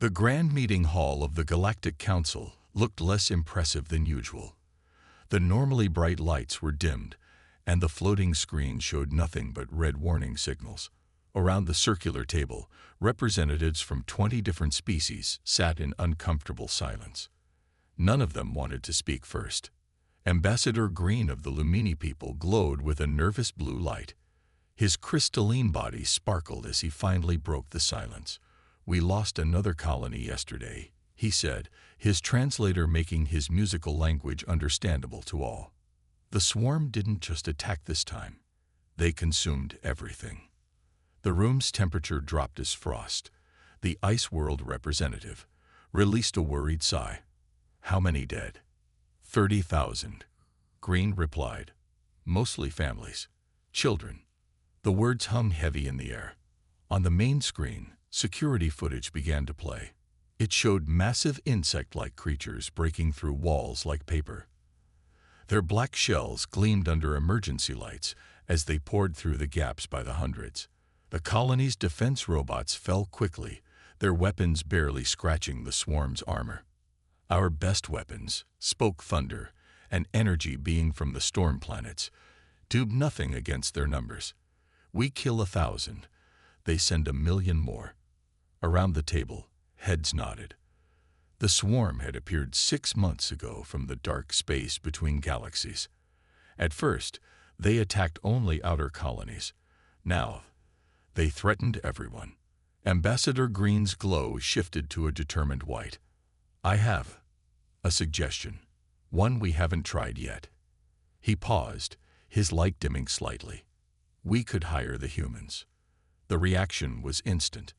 The grand meeting hall of the Galactic Council looked less impressive than usual. The normally bright lights were dimmed, and the floating screen showed nothing but red warning signals. Around the circular table, representatives from 20 different species sat in uncomfortable silence. None of them wanted to speak first. Ambassador Green of the Lumini people glowed with a nervous blue light. His crystalline body sparkled as he finally broke the silence. "We lost another colony yesterday," he said, his translator making his musical language understandable to all. The swarm didn't just attack this time. They consumed everything. The room's temperature dropped as frost. The Ice World representative released a worried sigh. "How many dead?" 30,000. Green replied. "Mostly families. Children." The words hung heavy in the air. On the main screen, security footage began to play. It showed massive insect-like creatures breaking through walls like paper. Their black shells gleamed under emergency lights as they poured through the gaps by the hundreds. The colony's defense robots fell quickly, their weapons barely scratching the swarm's armor. "Our best weapons," spoke Thunder, an energy being from the storm planets, "do nothing against their numbers. We kill 1,000. They send 1,000,000 more." Around the table, heads nodded. The swarm had appeared 6 months ago from the dark space between galaxies. At first, they attacked only outer colonies. Now, they threatened everyone. Ambassador Green's glow shifted to a determined white. "I have a suggestion. One we haven't tried yet." He paused, his light dimming slightly. "We could hire the humans." The reaction was instant.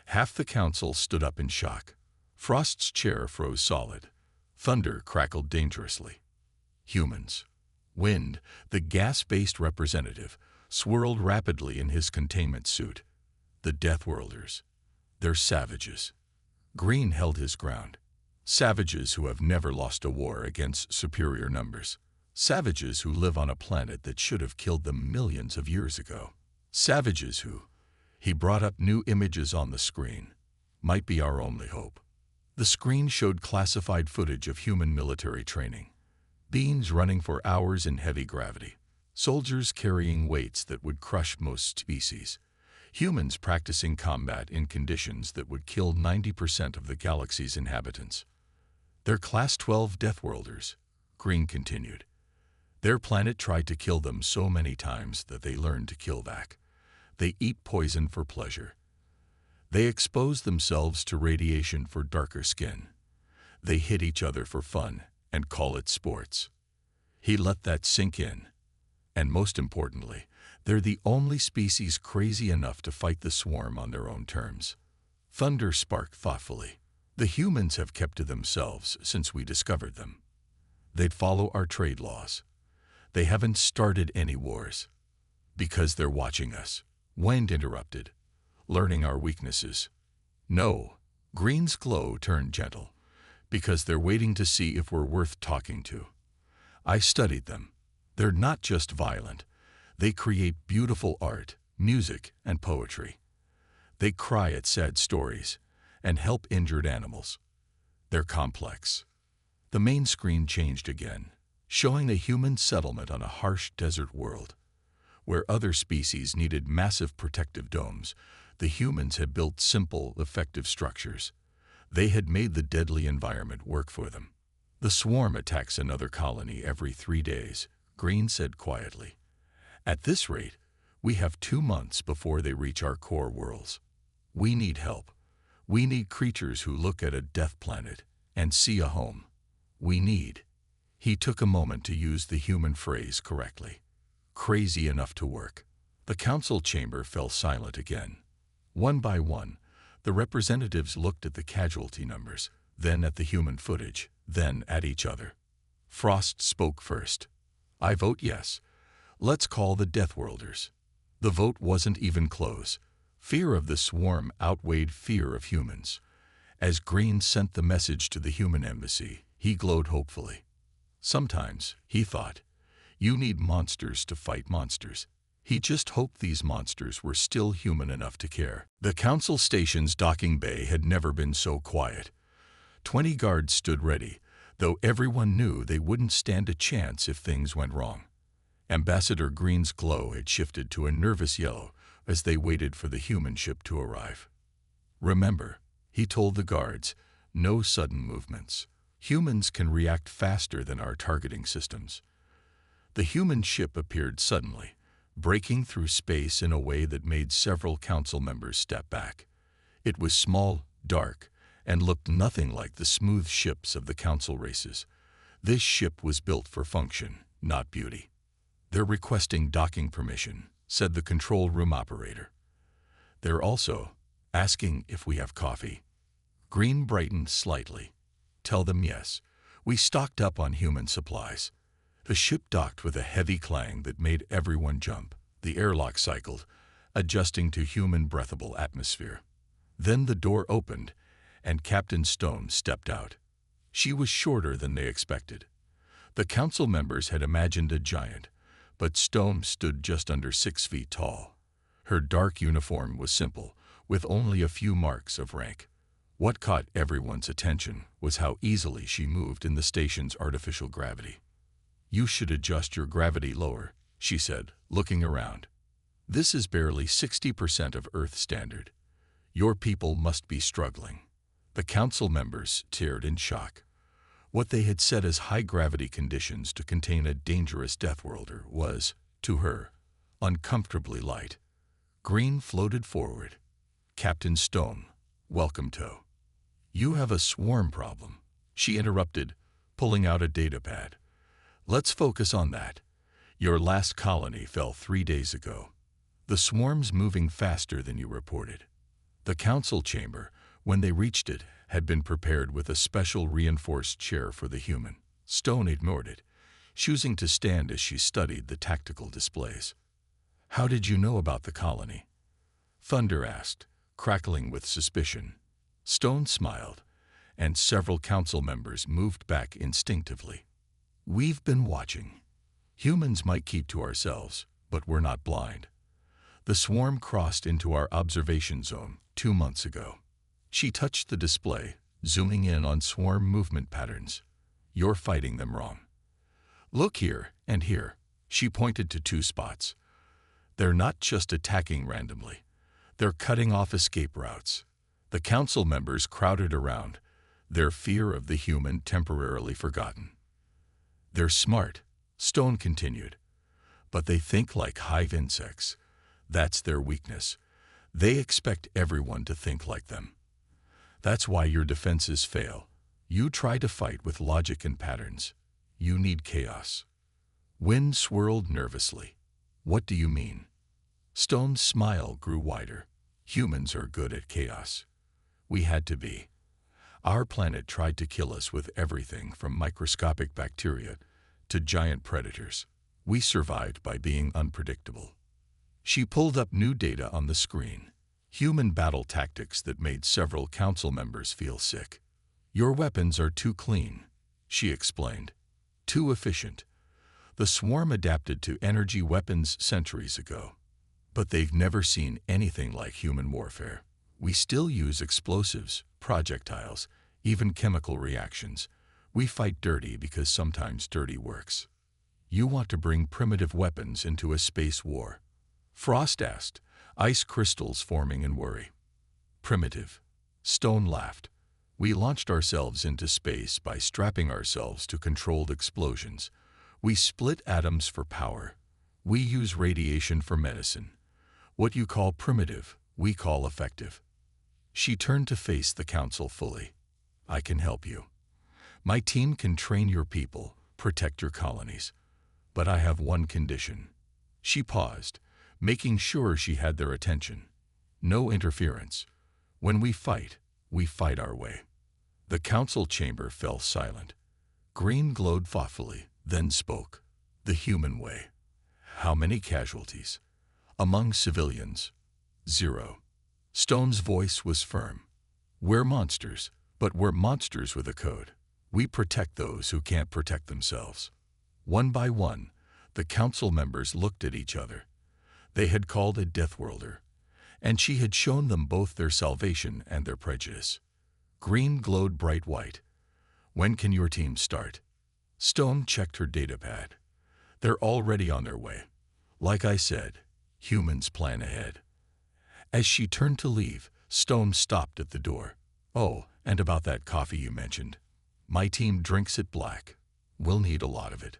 Half the council stood up in shock. Frost's chair froze solid. Thunder crackled dangerously. "Humans." Wind, the gas-based representative, swirled rapidly in his containment suit. "The Deathworlders. They're savages." Green held his ground. "Savages who have never lost a war against superior numbers. Savages who live on a planet that should have killed them millions of years ago. Savages who," he brought up new images on the screen, "might be our only hope." The screen showed classified footage of human military training. Beings running for hours in heavy gravity. Soldiers carrying weights that would crush most species. Humans practicing combat in conditions that would kill 90% of the galaxy's inhabitants. "They're Class 12 Deathworlders," Green continued. "Their planet tried to kill them so many times that they learned to kill back. They eat poison for pleasure. They expose themselves to radiation for darker skin. They hit each other for fun and call it sports." He let that sink in. "And most importantly, they're the only species crazy enough to fight the swarm on their own terms." Thunder sparked thoughtfully. "The humans have kept to themselves since we discovered them. They'd follow our trade laws. They haven't started any wars." "Because they're watching us," Wind interrupted. "Learning our weaknesses." "No." Green's glow turned gentle. "Because they're waiting to see if we're worth talking to. I studied them. They're not just violent. They create beautiful art, music, and poetry. They cry at sad stories and help injured animals. They're complex." The main screen changed again, showing a human settlement on a harsh desert world. Where other species needed massive protective domes, the humans had built simple, effective structures. They had made the deadly environment work for them. "The swarm attacks another colony every 3 days," Green said quietly. "At this rate, we have 2 months before they reach our core worlds. We need help. We need creatures who look at a death planet and see a home. We need—" He took a moment to use the human phrase correctly. "Crazy enough to work." The council chamber fell silent again. One by one, the representatives looked at the casualty numbers, then at the human footage, then at each other. Frost spoke first. "I vote yes. Let's call the Deathworlders." The vote wasn't even close. Fear of the swarm outweighed fear of humans. As Green sent the message to the human embassy, he glowed hopefully. "Sometimes," he thought, "you need monsters to fight monsters." He just hoped these monsters were still human enough to care. The council station's docking bay had never been so quiet. 20 guards stood ready, though everyone knew they wouldn't stand a chance if things went wrong. Ambassador Green's glow had shifted to a nervous yellow as they waited for the human ship to arrive. "Remember," he told the guards, "no sudden movements. Humans can react faster than our targeting systems." The human ship appeared suddenly, breaking through space in a way that made several council members step back. It was small, dark, and looked nothing like the smooth ships of the council races. This ship was built for function, not beauty. "They're requesting docking permission," said the control room operator. "They're also asking if we have coffee." Green brightened slightly. "Tell them yes. We stocked up on human supplies." The ship docked with a heavy clang that made everyone jump. The airlock cycled, adjusting to human breathable atmosphere. Then the door opened, and Captain Stone stepped out. She was shorter than they expected. The council members had imagined a giant, but Stone stood just under 6 feet tall. Her dark uniform was simple, with only a few marks of rank. What caught everyone's attention was how easily she moved in the station's artificial gravity. "You should adjust your gravity lower," she said, looking around. "This is barely 60% of Earth standard. Your people must be struggling." The council members stared in shock. What they had set as high-gravity conditions to contain a dangerous Deathworlder was, to her, uncomfortably light. Green floated forward. "Captain Stone, welcome to." "You have a swarm problem," she interrupted, pulling out a datapad. "Let's focus on that. Your last colony fell 3 days ago. The swarm's moving faster than you reported." The council chamber, when they reached it, had been prepared with a special reinforced chair for the human. Stone ignored it, choosing to stand as she studied the tactical displays. "How did you know about the colony?" Thunder asked, crackling with suspicion. Stone smiled, and several council members moved back instinctively. "We've been watching. Humans might keep to ourselves, but we're not blind. The swarm crossed into our observation zone 2 months ago." She touched the display, zooming in on swarm movement patterns. "You're fighting them wrong. Look here and here." She pointed to 2 spots. "They're not just attacking randomly. They're cutting off escape routes." The council members crowded around, their fear of the human temporarily forgotten. "They're smart," Stone continued, "but they think like hive insects. That's their weakness. They expect everyone to think like them. That's why your defenses fail. You try to fight with logic and patterns. You need chaos." Wind swirled nervously. "What do you mean?" Stone's smile grew wider. "Humans are good at chaos. We had to be. Our planet tried to kill us with everything from microscopic bacteria to giant predators. We survived by being unpredictable." She pulled up new data on the screen. Human battle tactics that made several council members feel sick. "Your weapons are too clean," she explained. "Too efficient. The swarm adapted to energy weapons centuries ago. But they've never seen anything like human warfare. We still use explosives, projectiles, even chemical reactions. We fight dirty because sometimes dirty works. You want to bring primitive weapons into a space war?" Frost asked, ice crystals forming in worry. "Primitive." Stone laughed. "We launched ourselves into space by strapping ourselves to controlled explosions. We split atoms for power. We use radiation for medicine. What you call primitive, we call effective." She turned to face the council fully. "I can help you. My team can train your people, protect your colonies. But I have one condition." She paused, making sure she had their attention. "No interference. When we fight our way." The council chamber fell silent. Green glowed thoughtfully, then spoke. "The human way. How many casualties?" "Among civilians, 0. Stone's voice was firm. "We're monsters, but we're monsters with a code. We protect those who can't protect themselves." One by one, the council members looked at each other. They had called a Deathworlder, and she had shown them both their salvation and their prejudice. Green glowed bright white. "When can your team start?" Stone checked her datapad. "They're already on their way. Like I said, humans plan ahead." As she turned to leave, Stone stopped at the door. "Oh, and about that coffee you mentioned. My team drinks it black. We'll need a lot of it."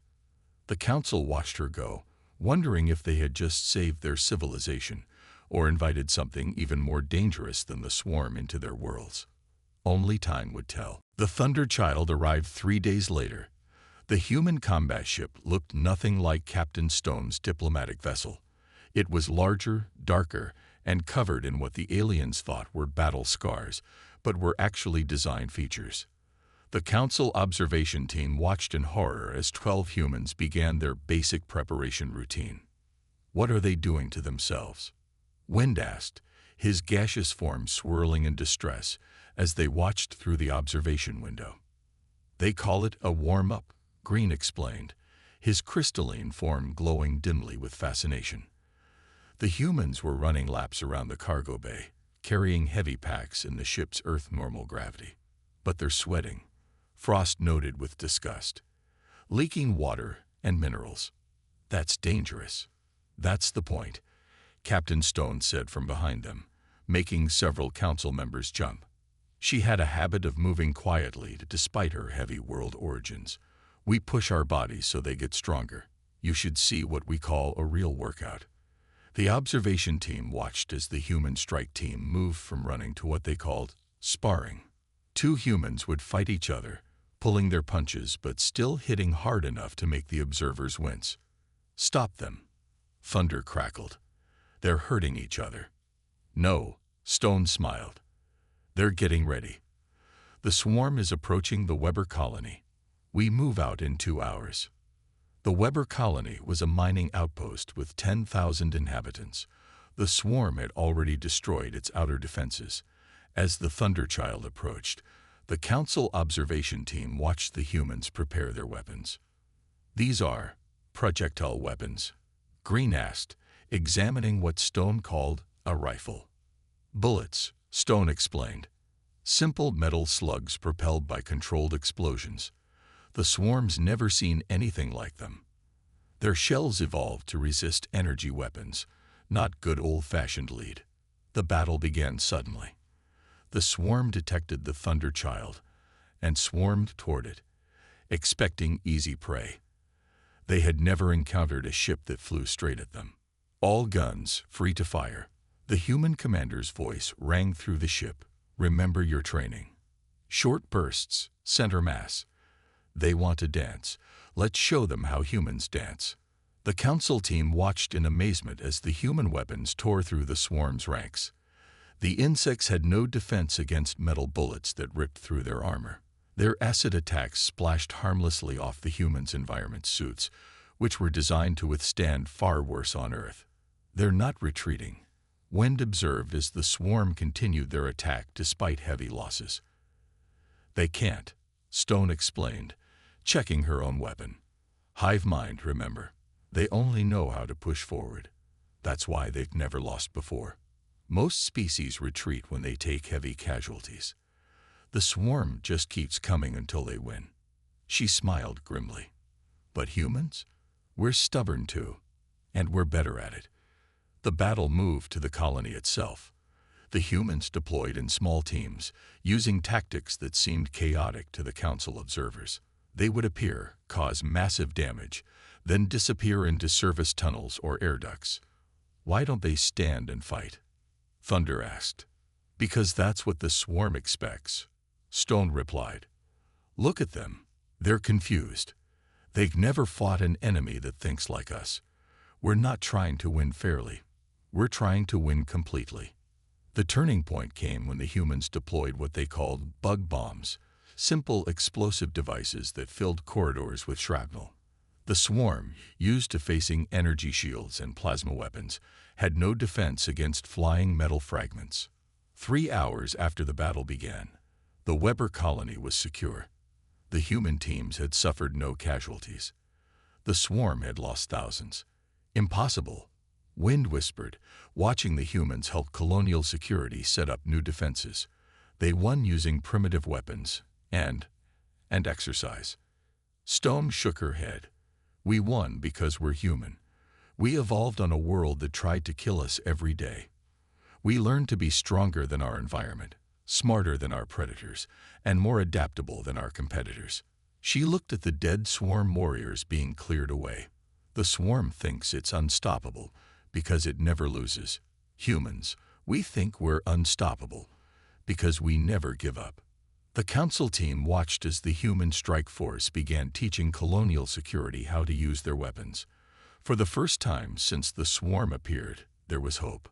The council watched her go, wondering if they had just saved their civilization or invited something even more dangerous than the swarm into their worlds. Only time would tell. The Thunder Child arrived 3 days later. The human combat ship looked nothing like Captain Stone's diplomatic vessel. It was larger, darker, and covered in what the aliens thought were battle scars, but were actually design features. The Council observation team watched in horror as 12 humans began their basic preparation routine. "What are they doing to themselves?" Wind asked, his gaseous form swirling in distress as they watched through the observation window. "They call it a warm-up," Green explained, his crystalline form glowing dimly with fascination. The humans were running laps around the cargo bay, carrying heavy packs in the ship's Earth-normal gravity. "But they're sweating," Frost noted with disgust. "Leaking water and minerals. That's dangerous." "That's the point," Captain Stone said from behind them, making several council members jump. She had a habit of moving quietly despite her heavy world origins. "We push our bodies so they get stronger. You should see what we call a real workout." The observation team watched as the human strike team moved from running to what they called sparring. 2 humans would fight each other, pulling their punches but still hitting hard enough to make the observers wince. "Stop them," Thunder crackled. "They're hurting each other." "No," Stone smiled. "They're getting ready. The swarm is approaching the Weber colony. We move out in 2 hours." The Weber colony was a mining outpost with 10,000 inhabitants. The swarm had already destroyed its outer defenses. As the Thunderchild approached, the Council observation team watched the humans prepare their weapons. "These are projectile weapons," Green asked, examining what Stone called a rifle. "Bullets," Stone explained. "Simple metal slugs propelled by controlled explosions. The swarm's never seen anything like them. Their shells evolved to resist energy weapons, not good old-fashioned lead." The battle began suddenly. The swarm detected the Thunder Child and swarmed toward it, expecting easy prey. They had never encountered a ship that flew straight at them. "All guns free to fire." The human commander's voice rang through the ship. "Remember your training. Short bursts, center mass. They want to dance. Let's show them how humans dance." The council team watched in amazement as the human weapons tore through the swarm's ranks. The insects had no defense against metal bullets that ripped through their armor. Their acid attacks splashed harmlessly off the humans' environment suits, which were designed to withstand far worse on Earth. "They're not retreating," Wind observed as the swarm continued their attack despite heavy losses. "They can't," Stone explained, checking her own weapon. "Hive mind, remember. They only know how to push forward. That's why they've never lost before. Most species retreat when they take heavy casualties. The swarm just keeps coming until they win." She smiled grimly. "But humans? We're stubborn too, and we're better at it." The battle moved to the colony itself. The humans deployed in small teams, using tactics that seemed chaotic to the council observers. They would appear, cause massive damage, then disappear into service tunnels or air ducts. "Why don't they stand and fight?" Thunder asked. "Because that's what the swarm expects," Stone replied. "Look at them. They're confused. They've never fought an enemy that thinks like us. We're not trying to win fairly. We're trying to win completely." The turning point came when the humans deployed what they called bug bombs, simple explosive devices that filled corridors with shrapnel. The swarm, used to facing energy shields and plasma weapons, had no defense against flying metal fragments. 3 hours after the battle began, the Weber colony was secure. The human teams had suffered no casualties. The swarm had lost thousands. "Impossible," Wind whispered, watching the humans help colonial security set up new defenses. They won using primitive weapons and exercise. Stone shook her head. We won because we're human. We evolved on a world that tried to kill us every day. We learned to be stronger than our environment, smarter than our predators, and more adaptable than our competitors. She looked at the dead swarm warriors being cleared away. The swarm thinks it's unstoppable because it never loses. Humans, we think we're unstoppable because we never give up. The council team watched as the human strike force began teaching colonial security how to use their weapons. For the first time since the swarm appeared, there was hope.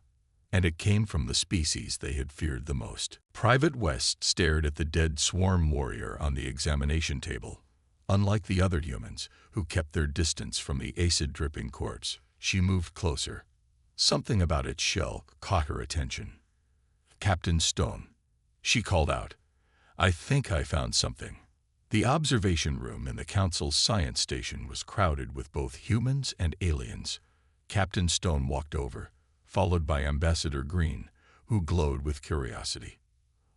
And it came from the species they had feared the most. Private West stared at the dead swarm warrior on the examination table. Unlike the other humans, who kept their distance from the acid-dripping corpse, she moved closer. Something about its shell caught her attention. "Captain Stone," she called out, "I think I found something." The observation room in the Council's science station was crowded with both humans and aliens. Captain Stone walked over, followed by Ambassador Green, who glowed with curiosity.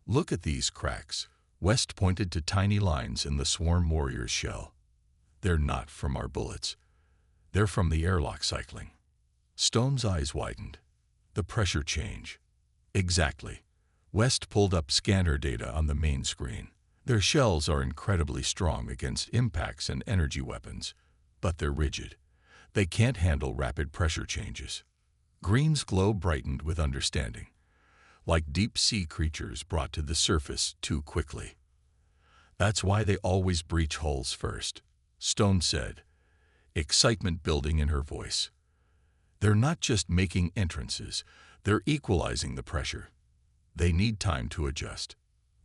"Look at these cracks." West pointed to tiny lines in the swarm warrior's shell. "They're not from our bullets. They're from the airlock cycling." Stone's eyes widened. "The pressure change." "Exactly." West pulled up scanner data on the main screen. "Their shells are incredibly strong against impacts and energy weapons, but they're rigid. They can't handle rapid pressure changes." Green's glow brightened with understanding, like deep-sea creatures brought to the surface too quickly. "That's why they always breach hulls first," Stone said, excitement building in her voice. "They're not just making entrances, they're equalizing the pressure. They need time to adjust."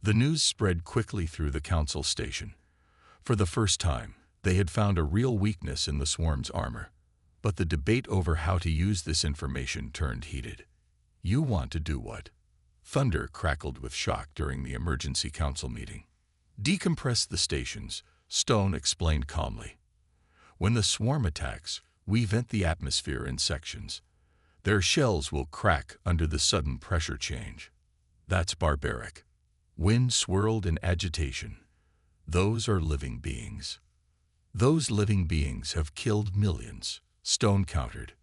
The news spread quickly through the council station. For the first time, they had found a real weakness in the swarm's armor. But the debate over how to use this information turned heated. "You want to do what?" Thunder crackled with shock during the emergency council meeting. "Decompress the stations," Stone explained calmly. "When the swarm attacks, we vent the atmosphere in sections. Their shells will crack under the sudden pressure change." "That's barbaric." Wind swirled in agitation. "Those are living beings." "Those living beings have killed millions," Stone countered.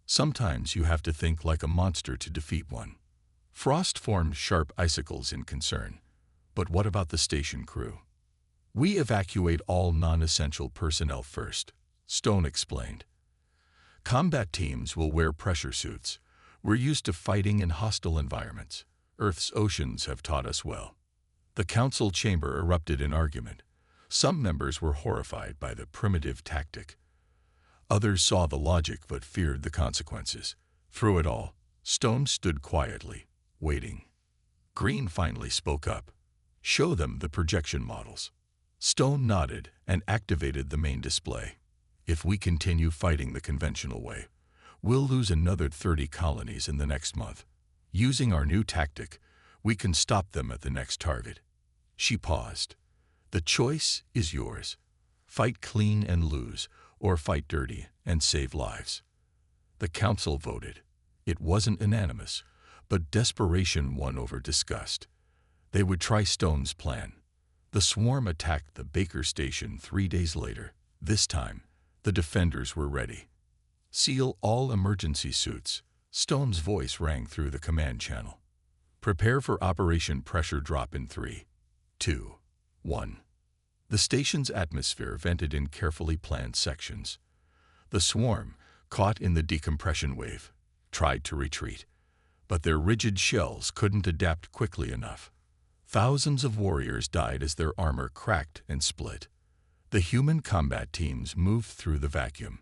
"Sometimes you have to think like a monster to defeat one." Frost formed sharp icicles in concern. "But what about the station crew?" "We evacuate all non-essential personnel first," Stone explained. "Combat teams will wear pressure suits. We're used to fighting in hostile environments. Earth's oceans have taught us well." The council chamber erupted in argument. Some members were horrified by the primitive tactic. Others saw the logic but feared the consequences. Through it all, Stone stood quietly, waiting. Green finally spoke up. "Show them the projection models." Stone nodded and activated the main display. "If we continue fighting the conventional way, we'll lose another 30 colonies in the next month. Using our new tactic, we can stop them at the next target." She paused. "The choice is yours. Fight clean and lose, or fight dirty and save lives." The council voted. It wasn't unanimous, but desperation won over disgust. They would try Stone's plan. The swarm attacked the Baker station 3 days later. This time, the defenders were ready. "Seal all emergency suits." Stone's voice rang through the command channel. "Prepare for Operation Pressure Drop in 3, 2, 1. The station's atmosphere vented in carefully planned sections. The swarm, caught in the decompression wave, tried to retreat, but their rigid shells couldn't adapt quickly enough. Thousands of warriors died as their armor cracked and split. The human combat teams moved through the vacuum,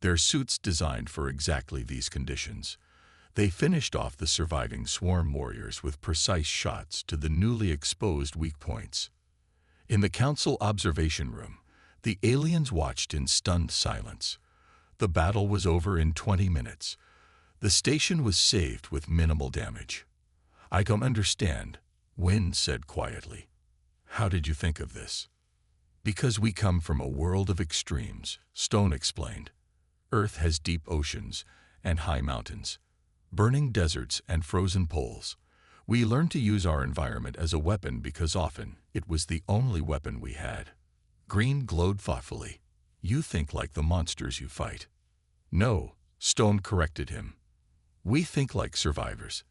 their suits designed for exactly these conditions. They finished off the surviving swarm warriors with precise shots to the newly exposed weak points. In the council observation room, the aliens watched in stunned silence. The battle was over in 20 minutes. The station was saved with minimal damage. "I don't understand," Wynne said quietly. "How did you think of this?" "Because we come from a world of extremes," Stone explained. "Earth has deep oceans, and high mountains, burning deserts and frozen poles. We learned to use our environment as a weapon because often it was the only weapon we had. Green glowed thoughtfully. You think like the monsters you fight. No, Stone corrected him. We think like survivors.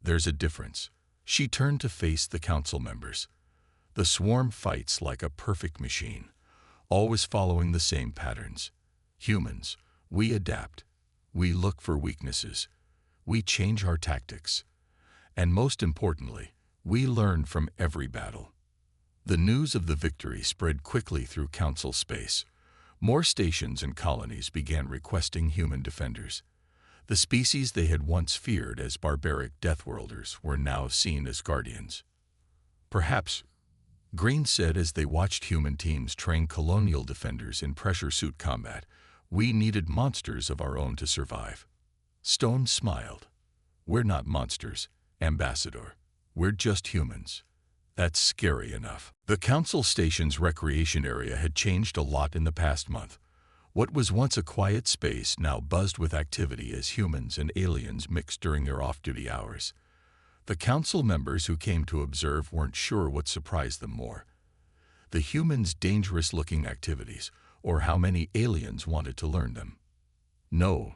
There's a difference. She turned to face the council members. The swarm fights like a perfect machine, always following the same patterns. Humans, we adapt. We look for weaknesses. We change our tactics. And most importantly, we learn from every battle. The news of the victory spread quickly through council space. More stations and colonies began requesting human defenders. The species they had once feared as barbaric Deathworlders were now seen as guardians. Perhaps, Green said as they watched human teams train colonial defenders in pressure suit combat, we needed monsters of our own to survive. Stone smiled. We're not monsters, Ambassador. We're just humans. That's scary enough. The council station's recreation area had changed a lot in the past month. What was once a quiet space now buzzed with activity as humans and aliens mixed during their off-duty hours. The council members who came to observe weren't sure what surprised them more: the humans' dangerous-looking activities, or how many aliens wanted to learn them. No,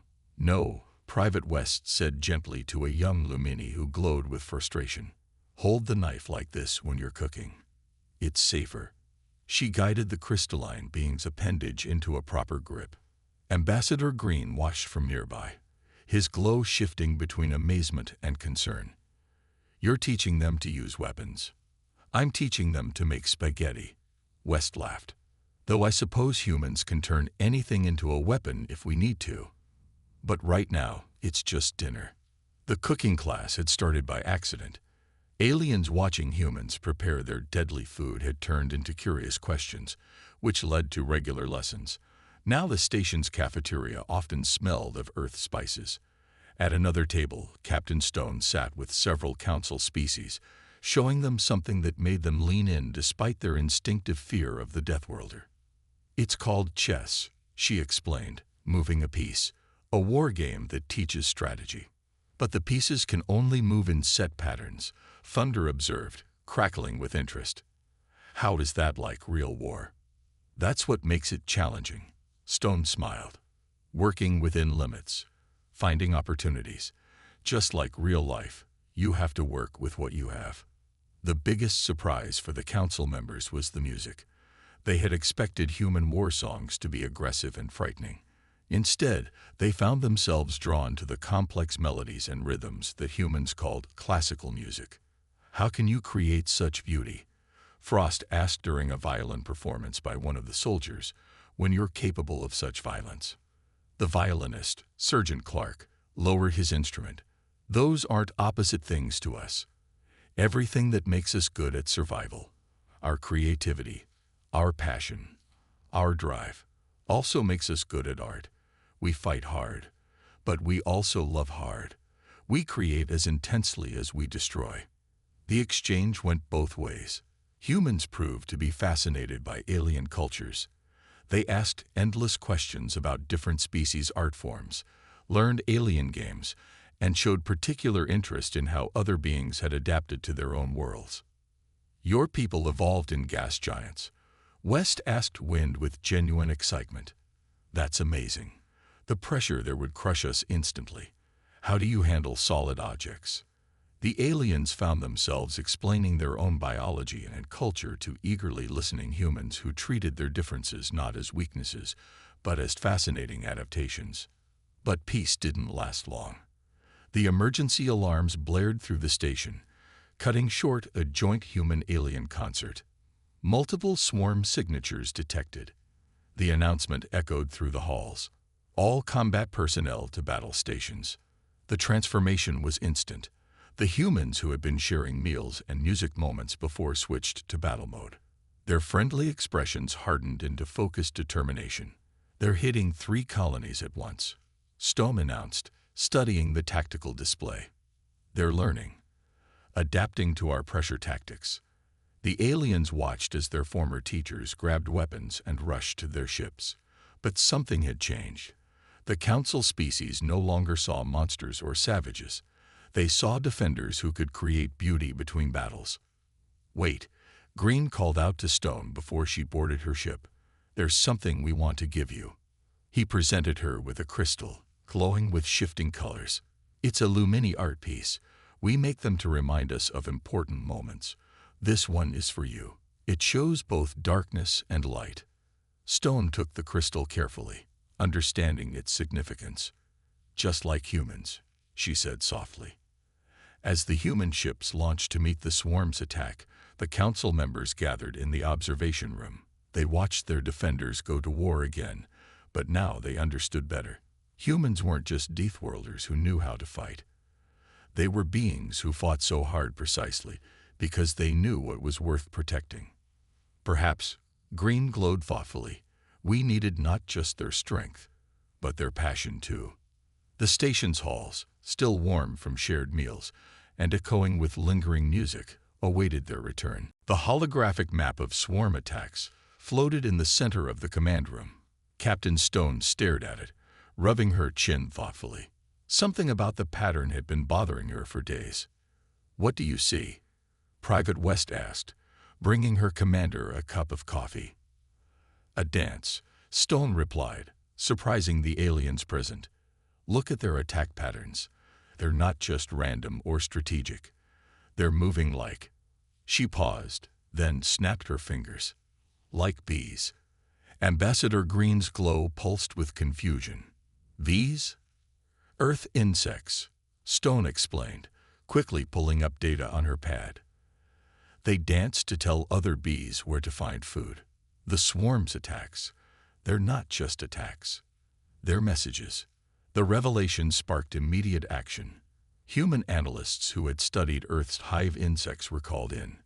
Private West said gently to a young Lumini who glowed with frustration. Hold the knife like this when you're cooking. It's safer. She guided the crystalline being's appendage into a proper grip. Ambassador Green watched from nearby, his glow shifting between amazement and concern. You're teaching them to use weapons. I'm teaching them to make spaghetti. West laughed. Though I suppose humans can turn anything into a weapon if we need to. But right now, it's just dinner. The cooking class had started by accident. Aliens watching humans prepare their deadly food had turned into curious questions, which led to regular lessons. Now the station's cafeteria often smelled of earth spices. At another table, Captain Stone sat with several council species, showing them something that made them lean in despite their instinctive fear of the Deathworlder. It's called chess, she explained, moving a piece. A war game that teaches strategy. But the pieces can only move in set patterns, Thunder observed, crackling with interest. How is that like real war? That's what makes it challenging, Stone smiled. Working within limits, finding opportunities. Just like real life, you have to work with what you have. The biggest surprise for the council members was the music. They had expected human war songs to be aggressive and frightening. Instead, they found themselves drawn to the complex melodies and rhythms that humans called classical music. How can you create such beauty? Frost asked during a violin performance by one of the soldiers, when you're capable of such violence. The violinist, Sergeant Clark, lowered his instrument. Those aren't opposite things to us. Everything that makes us good at survival, our creativity, our passion, our drive, also makes us good at art. We fight hard, but we also love hard. We create as intensely as we destroy. The exchange went both ways. Humans proved to be fascinated by alien cultures. They asked endless questions about different species' art forms, learned alien games, and showed particular interest in how other beings had adapted to their own worlds. Your people evolved in gas giants. West asked Wind with genuine excitement. That's amazing. The pressure there would crush us instantly. How do you handle solid objects? The aliens found themselves explaining their own biology and culture to eagerly listening humans who treated their differences not as weaknesses, but as fascinating adaptations. But peace didn't last long. The emergency alarms blared through the station, cutting short a joint human-alien concert. Multiple swarm signatures detected. The announcement echoed through the halls. All combat personnel to battle stations. The transformation was instant. The humans who had been sharing meals and music moments before switched to battle mode. Their friendly expressions hardened into focused determination. They're hitting 3 colonies at once, Stone announced, studying the tactical display. They're learning, adapting to our pressure tactics. The aliens watched as their former teachers grabbed weapons and rushed to their ships. But something had changed. The council species no longer saw monsters or savages. They saw defenders who could create beauty between battles. "Wait," Green called out to Stone before she boarded her ship. "There's something we want to give you." He presented her with a crystal, glowing with shifting colors. "It's a Lumini art piece. We make them to remind us of important moments. This one is for you. It shows both darkness and light." Stone took the crystal carefully, understanding its significance. "Just like humans," she said softly. As the human ships launched to meet the swarm's attack, the council members gathered in the observation room. They watched their defenders go to war again, but now they understood better. Humans weren't just Deathworlders who knew how to fight. They were beings who fought so hard precisely because they knew what was worth protecting. Perhaps, Green glowed thoughtfully, we needed not just their strength, but their passion too. The station's halls, still warm from shared meals and echoing with lingering music, awaited their return. The holographic map of swarm attacks floated in the center of the command room. Captain Stone stared at it, rubbing her chin thoughtfully. Something about the pattern had been bothering her for days. "What do you see?" Private West asked, bringing her commander a cup of coffee. "A dance," Stone replied, surprising the aliens present. "Look at their attack patterns. They're not just random or strategic. They're moving like..." She paused, then snapped her fingers. "Like bees." Ambassador Green's glow pulsed with confusion. "Bees?" "Earth insects," Stone explained, quickly pulling up data on her pad. "They dance to tell other bees where to find food. The swarm's attacks, they're not just attacks. They're messages." The revelation sparked immediate action. Human analysts who had studied Earth's hive insects were called in.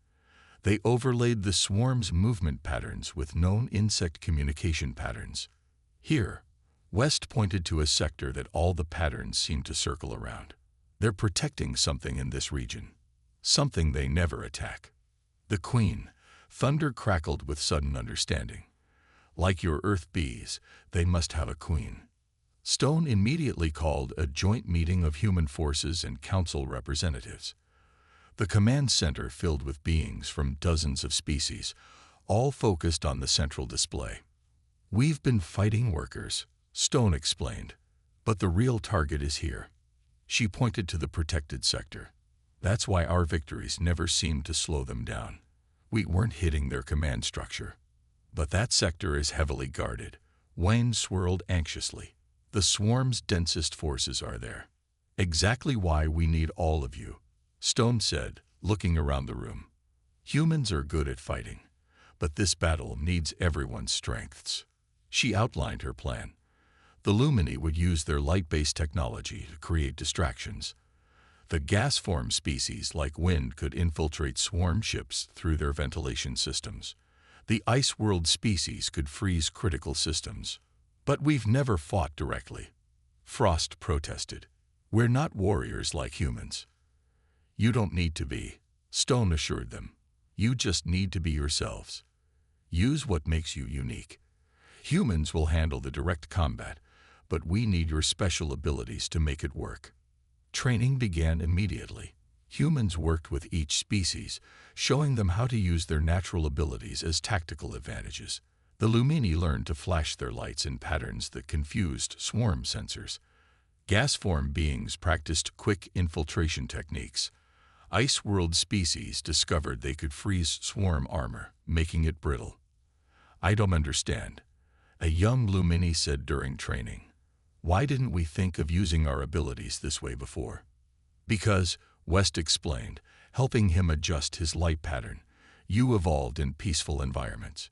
They overlaid the swarm's movement patterns with known insect communication patterns. Here, West pointed to a sector that all the patterns seemed to circle around. "They're protecting something in this region. Something they never attack." "The Queen," Thunder crackled with sudden understanding. "Like your Earth bees, they must have a queen." Stone immediately called a joint meeting of human forces and council representatives. The command center filled with beings from dozens of species, all focused on the central display. "We've been fighting workers," Stone explained, "but the real target is here." She pointed to the protected sector. "That's why our victories never seemed to slow them down. We weren't hitting their command structure. But that sector is heavily guarded." Wayne swirled anxiously. "The swarm's densest forces are there." "Exactly why we need all of you," Stone said, looking around the room. "Humans are good at fighting, but this battle needs everyone's strengths." She outlined her plan. The Lumini would use their light-based technology to create distractions. The gas-form species like wind could infiltrate swarm ships through their ventilation systems. The ice world species could freeze critical systems. "But we've never fought directly," Frost protested. "We're not warriors like humans." "You don't need to be," Stone assured them. "You just need to be yourselves. Use what makes you unique. Humans will handle the direct combat, but we need your special abilities to make it work." Training began immediately. Humans worked with each species, showing them how to use their natural abilities as tactical advantages. The Lumini learned to flash their lights in patterns that confused swarm sensors. Gas-form beings practiced quick infiltration techniques. Ice world species discovered they could freeze swarm armor, making it brittle. "I don't understand," a young Lumini said during training. "Why didn't we think of using our abilities this way before?" "Because," West explained, helping him adjust his light pattern, "you evolved in peaceful environments.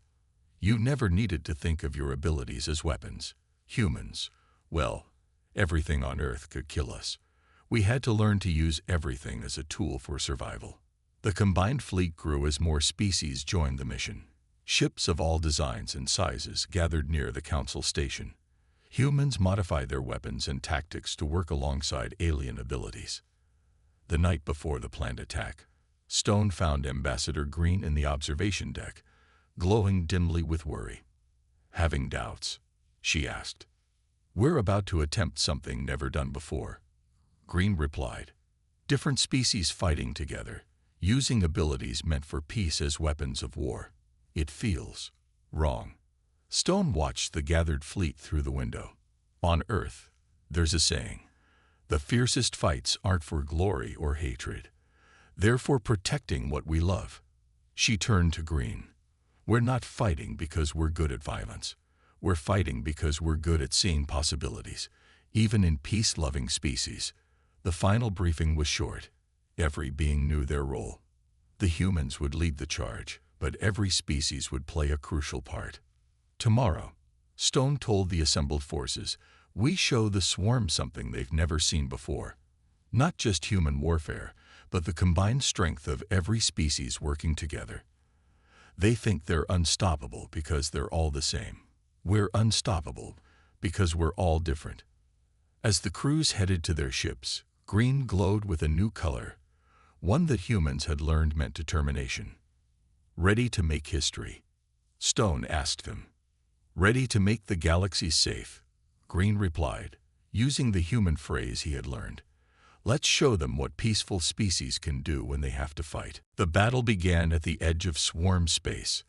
You never needed to think of your abilities as weapons. Humans, well, everything on Earth could kill us. We had to learn to use everything as a tool for survival." The combined fleet grew as more species joined the mission. Ships of all designs and sizes gathered near the council station. Humans modified their weapons and tactics to work alongside alien abilities. The night before the planned attack, Stone found Ambassador Green in the observation deck, glowing dimly with worry. "Having doubts?" she asked. "We're about to attempt something never done before," Green replied. "Different species fighting together, using abilities meant for peace as weapons of war. It feels wrong." Stone watched the gathered fleet through the window. On Earth, there's a saying: the fiercest fights aren't for glory or hatred. They're for protecting what we love. She turned to Green. "We're not fighting because we're good at violence. We're fighting because we're good at seeing possibilities, even in peace-loving species." The final briefing was short. Every being knew their role. The humans would lead the charge, but every species would play a crucial part. "Tomorrow," Stone told the assembled forces, "we show the swarm something they've never seen before. Not just human warfare, but the combined strength of every species working together. They think they're unstoppable because they're all the same. We're unstoppable because we're all different." As the crews headed to their ships, Green glowed with a new color, one that humans had learned meant determination. "Ready to make history?" Stone asked them. "Ready to make the galaxy safe," Green replied, using the human phrase he had learned. "Let's show them what peaceful species can do when they have to fight." The battle began at the edge of swarm space.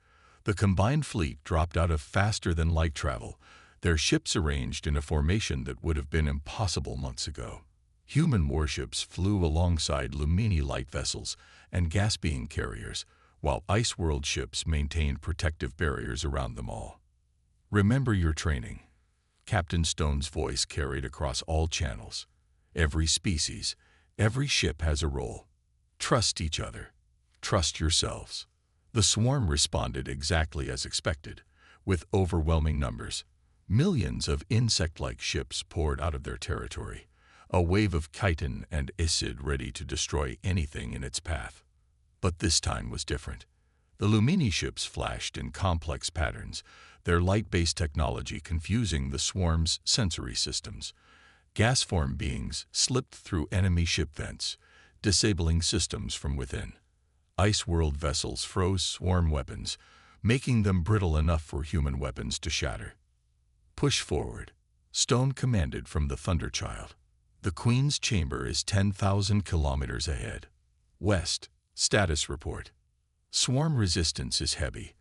The combined fleet dropped out of faster-than-light travel, their ships arranged in a formation that would have been impossible months ago. Human warships flew alongside Lumini light vessels and gas-being carriers, while Ice World ships maintained protective barriers around them all. "Remember your training," Captain Stone's voice carried across all channels. "Every species, every ship has a role. Trust each other. Trust yourselves." The swarm responded exactly as expected, with overwhelming numbers. Millions of insect-like ships poured out of their territory, a wave of chitin and acid ready to destroy anything in its path. But this time was different. The Lumini ships flashed in complex patterns, their light-based technology confusing the swarm's sensory systems. Gas-form beings slipped through enemy ship vents, disabling systems from within. Ice World vessels froze swarm weapons, making them brittle enough for human weapons to shatter. "Push forward," Stone commanded from the Thunderchild. "The Queen's chamber is 10,000 kilometers ahead. West, status report." "Swarm resistance is heavy,"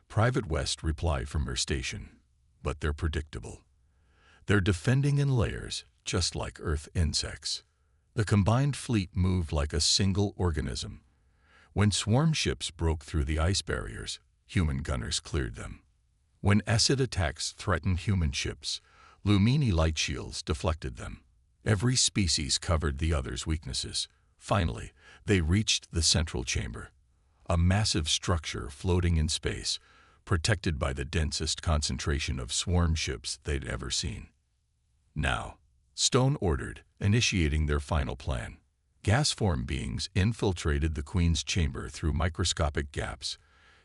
Private West replied from her station. "But they're predictable. They're defending in layers, just like Earth insects." The combined fleet moved like a single organism. When swarm ships broke through the ice barriers, human gunners cleared them. When acid attacks threatened human ships, Lumini light shields deflected them. Every species covered the other's weaknesses. Finally, they reached the central chamber, a massive structure floating in space, protected by the densest concentration of swarm ships they'd ever seen. "Now," Stone ordered, initiating their final plan. Gas-form beings infiltrated the Queen's chamber through microscopic gaps,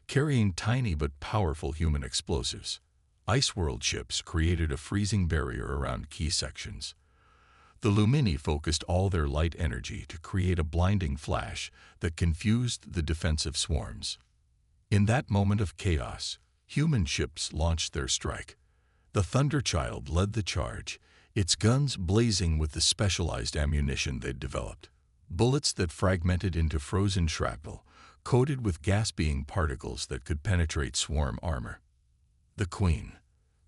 carrying tiny but powerful human explosives. Ice World ships created a freezing barrier around key sections. The Lumini focused all their light energy to create a blinding flash that confused the defensive swarms. In that moment of chaos, human ships launched their strike. The Thunderchild led the charge, its guns blazing with the specialized ammunition they'd developed. Bullets that fragmented into frozen shrapnel, coated with gas-being particles that could penetrate swarm armor. "The Queen,"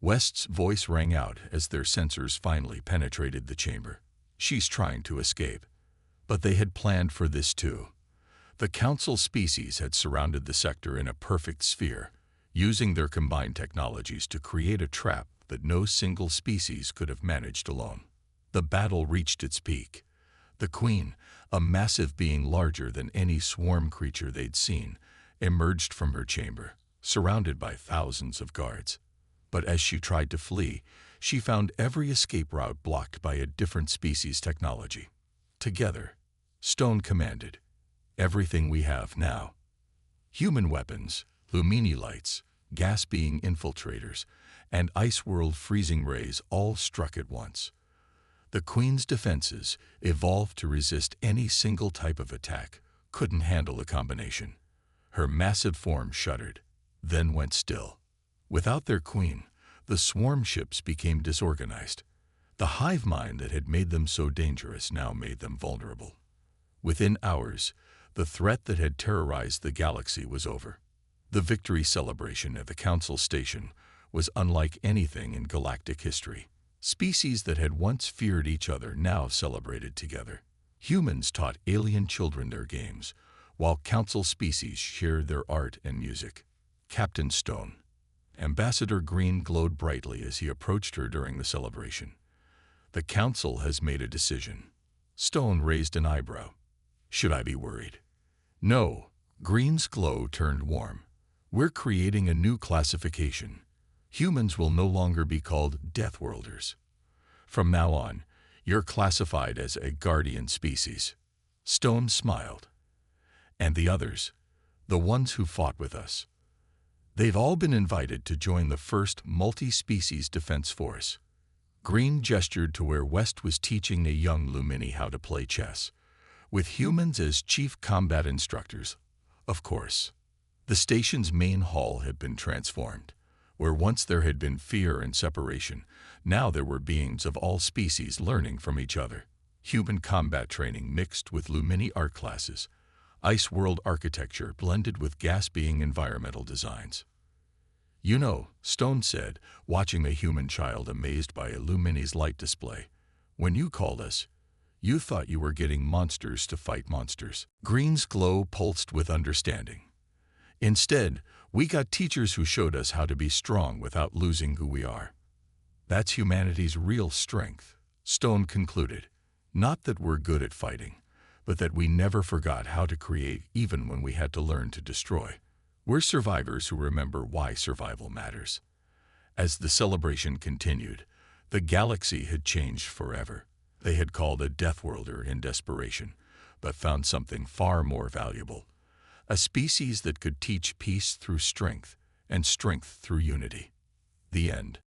West's voice rang out as their sensors finally penetrated the chamber. "She's trying to escape." But they had planned for this too. The Council species had surrounded the sector in a perfect sphere, using their combined technologies to create a trap that no single species could have managed alone. The battle reached its peak. The Queen, a massive being larger than any swarm creature they'd seen, emerged from her chamber, surrounded by thousands of guards. But as she tried to flee, she found every escape route blocked by a different species' technology. "Together," Stone commanded, "everything we have now." Human weapons, Lumini lights, gas-being infiltrators, and Ice World freezing rays all struck at once. The Queen's defenses, evolved to resist any single type of attack, couldn't handle the combination. Her massive form shuddered, then went still. Without their Queen, the swarm ships became disorganized. The hive mind that had made them so dangerous now made them vulnerable. Within hours, the threat that had terrorized the galaxy was over. The victory celebration at the Council Station was unlike anything in galactic history. Species that had once feared each other now celebrated together. Humans taught alien children their games, while Council species shared their art and music. Captain Stone. Ambassador Green glowed brightly as he approached her during the celebration. The Council has made a decision. Stone raised an eyebrow. Should I be worried? No. Green's glow turned warm. We're creating a new classification. Humans will no longer be called Deathworlders. From now on, you're classified as a guardian species. Stone smiled. And the others, the ones who fought with us. They've all been invited to join the first multi-species defense force. Green gestured to where West was teaching a young Lumini how to play chess, with humans as chief combat instructors, of course. The station's main hall had been transformed. Where once there had been fear and separation, now there were beings of all species learning from each other. Human combat training mixed with Lumini art classes. Ice world architecture blended with gas-being environmental designs. You know, Stone said, watching a human child amazed by a Lumini's light display. When you called us, you thought you were getting monsters to fight monsters. Green's glow pulsed with understanding. Instead, we got teachers who showed us how to be strong without losing who we are. That's humanity's real strength, Stone concluded. Not that we're good at fighting, but that we never forgot how to create even when we had to learn to destroy. We're survivors who remember why survival matters. As the celebration continued, the galaxy had changed forever. They had called a Deathworlder in desperation, but found something far more valuable. A species that could teach peace through strength and strength through unity. The end.